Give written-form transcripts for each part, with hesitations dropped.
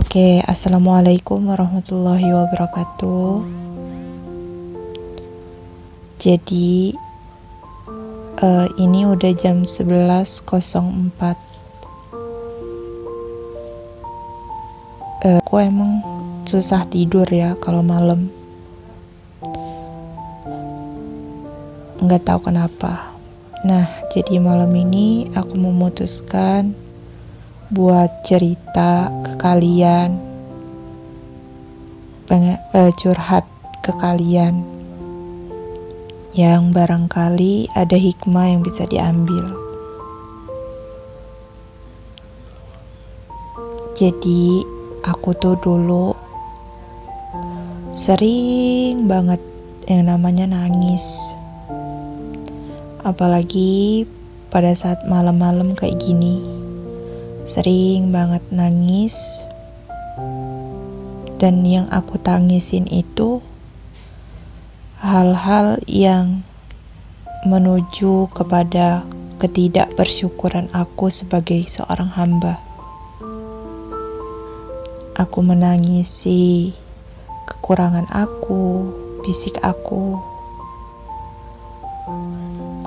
Oke, assalamualaikum warahmatullahi wabarakatuh. Jadi ini udah jam 11.04. Aku emang susah tidur ya kalau malam. Nggak tahu kenapa. Nah, jadi malam ini aku memutuskan buat cerita ke kalian, curhat ke kalian yang barangkali ada hikmah yang bisa diambil. Jadi aku tuh dulu sering banget yang namanya nangis, apalagi pada saat malam-malam kayak gini. Sering banget nangis, dan yang aku tangisin itu hal-hal yang menuju kepada ketidakbersyukuran aku sebagai seorang hamba. Aku menangisi kekurangan aku, fisik aku.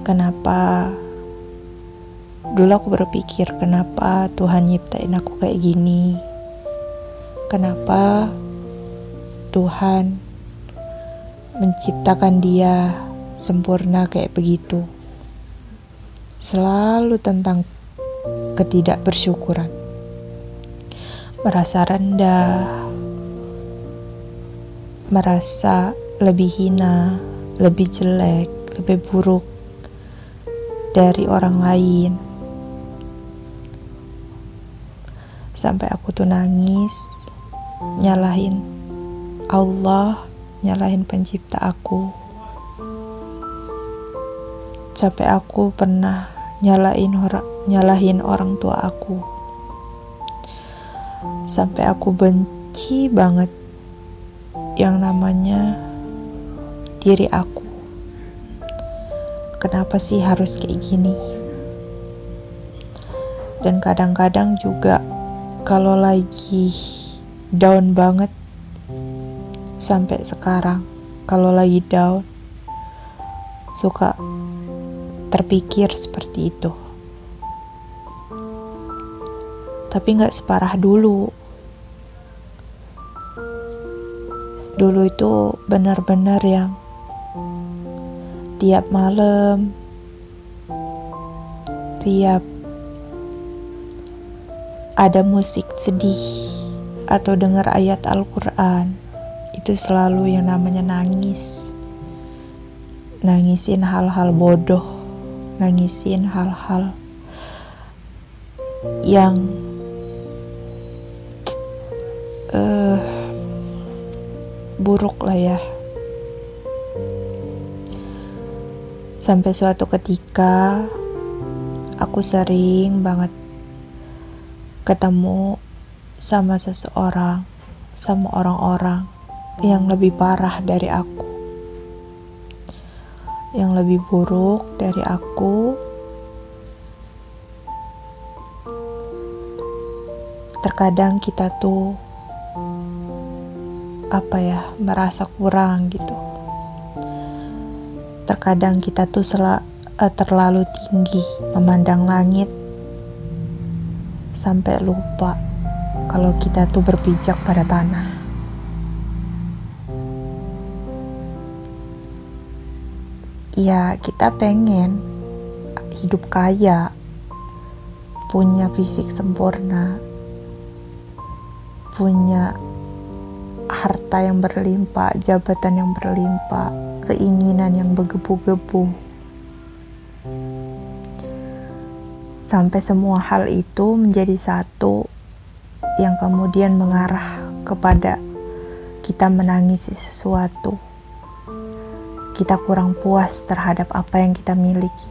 Kenapa? Dulu aku berpikir, kenapa Tuhan nyiptain aku kayak gini? Kenapa Tuhan menciptakan dia sempurna kayak begitu? Selalu tentang ketidakbersyukuran. Merasa rendah, merasa lebih hina, lebih jelek, lebih buruk dari orang lain. Sampai aku tuh nangis, nyalahin Allah, nyalahin pencipta aku. Sampai aku pernah nyalahin orang tua aku. Sampai aku benci banget yang namanya diri aku. Kenapa sih harus kayak gini? Dan kadang-kadang juga kalau lagi down banget, sampai sekarang kalau lagi down suka terpikir seperti itu. Tapi gak separah dulu. Dulu itu benar-benar yang tiap malam, tiap ada musik sedih atau dengar ayat Al-Quran, itu selalu yang namanya nangis. Nangisin hal-hal bodoh, nangisin hal-hal yang buruk lah ya. Sampai suatu ketika aku sering banget ketemu sama seseorang, sama orang-orang yang lebih parah dari aku, yang lebih buruk dari aku. Terkadang kita tuh merasa kurang gitu. Terkadang kita tuh terlalu tinggi memandang langit sampai lupa kalau kita tuh berpijak pada tanah. Ya, kita pengen hidup kaya, punya fisik sempurna, punya harta yang berlimpah, jabatan yang berlimpah, keinginan yang bergebu-gebu. Sampai semua hal itu menjadi satu yang kemudian mengarah kepada kita menangisi sesuatu. Kita kurang puas terhadap apa yang kita miliki.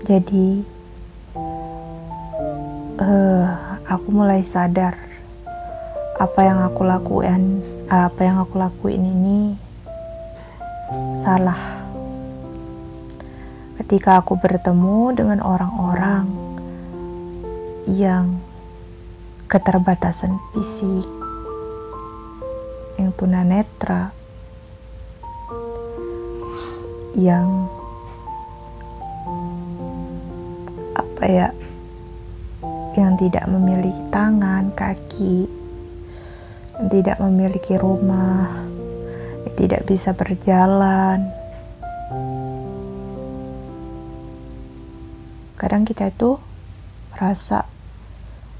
Jadi aku mulai sadar apa yang aku lakuin ini salah. Ketika aku bertemu dengan orang-orang yang keterbatasan fisik, yang tunanetra, yang yang tidak memiliki tangan, kaki, yang tidak memiliki rumah, yang tidak bisa berjalan. Kadang kita itu merasa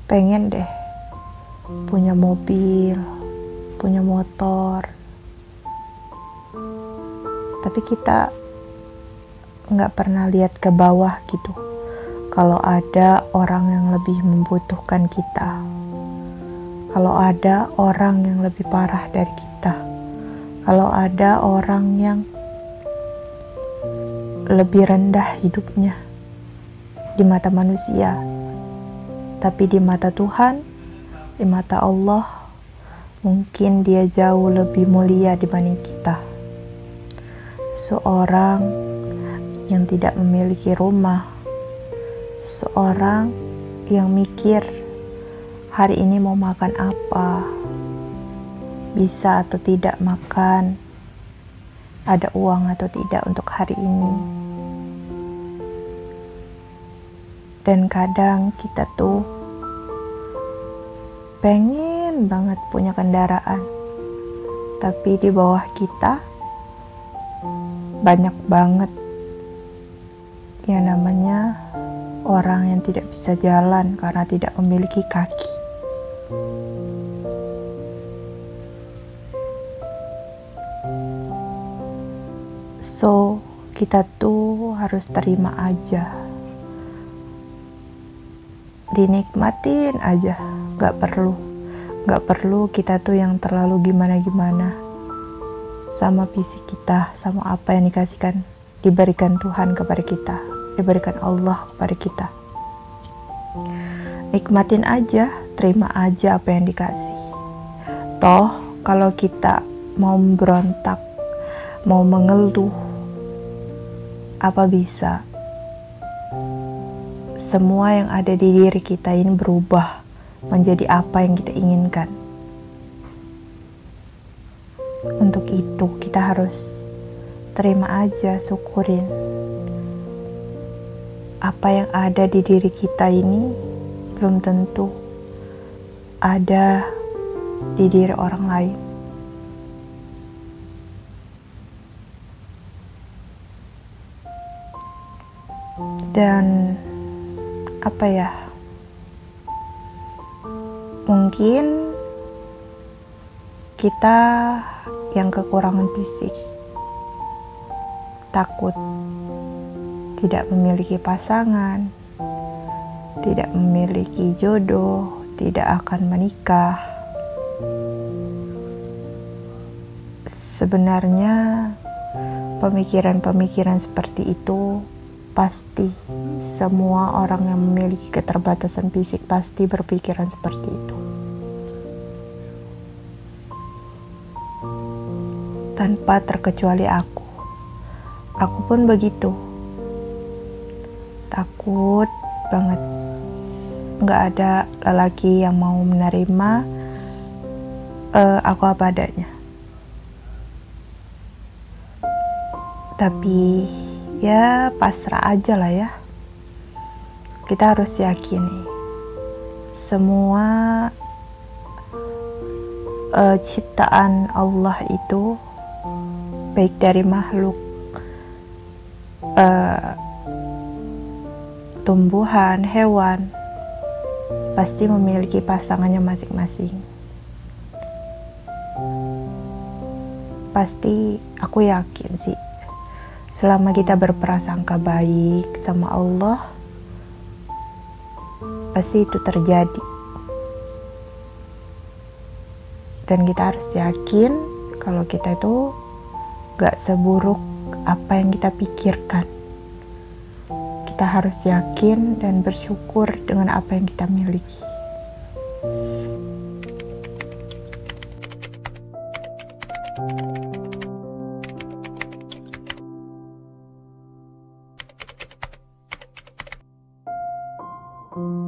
pengen deh punya mobil, punya motor, tapi kita nggak pernah lihat ke bawah gitu. Kalau ada orang yang lebih membutuhkan kita, kalau ada orang yang lebih parah dari kita, kalau ada orang yang lebih rendah hidupnya di mata manusia, tapi di mata Tuhan, di mata Allah, mungkin dia jauh lebih mulia dibanding kita. Seorang yang tidak memiliki rumah, seorang yang mikir hari ini mau makan apa, bisa atau tidak makan, ada uang atau tidak untuk hari ini. Dan kadang kita tuh pengen banget punya kendaraan, tapi di bawah kita banyak banget yang namanya orang yang tidak bisa jalan karena tidak memiliki kaki. So, kita tuh harus terima aja, dinikmatin aja, gak perlu kita tuh yang terlalu gimana-gimana sama fisik kita, sama apa yang diberikan Tuhan kepada kita, diberikan Allah kepada kita. Nikmatin aja, terima aja apa yang dikasih. Toh kalau kita mau berontak, mau mengeluh, apa bisa? Semua yang ada di diri kita ini berubah menjadi apa yang kita inginkan. Untuk itu kita harus terima aja, syukurin apa yang ada di diri kita ini belum tentu ada di diri orang lain. Dan mungkin kita yang kekurangan fisik, takut tidak memiliki pasangan, tidak memiliki jodoh, tidak akan menikah. Sebenarnya pemikiran-pemikiran seperti itu pasti semua orang yang memiliki keterbatasan fisik pasti berpikiran seperti itu. Tanpa terkecuali aku pun begitu. Takut banget gak ada lelaki yang mau menerima aku apa adanya. Tapi ya pasrah aja lah ya. Kita harus yakini semua ciptaan Allah itu, baik dari makhluk, tumbuhan, hewan, pasti memiliki pasangannya masing-masing. Pasti aku yakin sih, selama kita berprasangka baik sama Allah, pasti itu terjadi. Dan kita harus yakin kalau kita itu gak seburuk apa yang kita pikirkan. Kita harus yakin dan bersyukur dengan apa yang kita miliki. aku.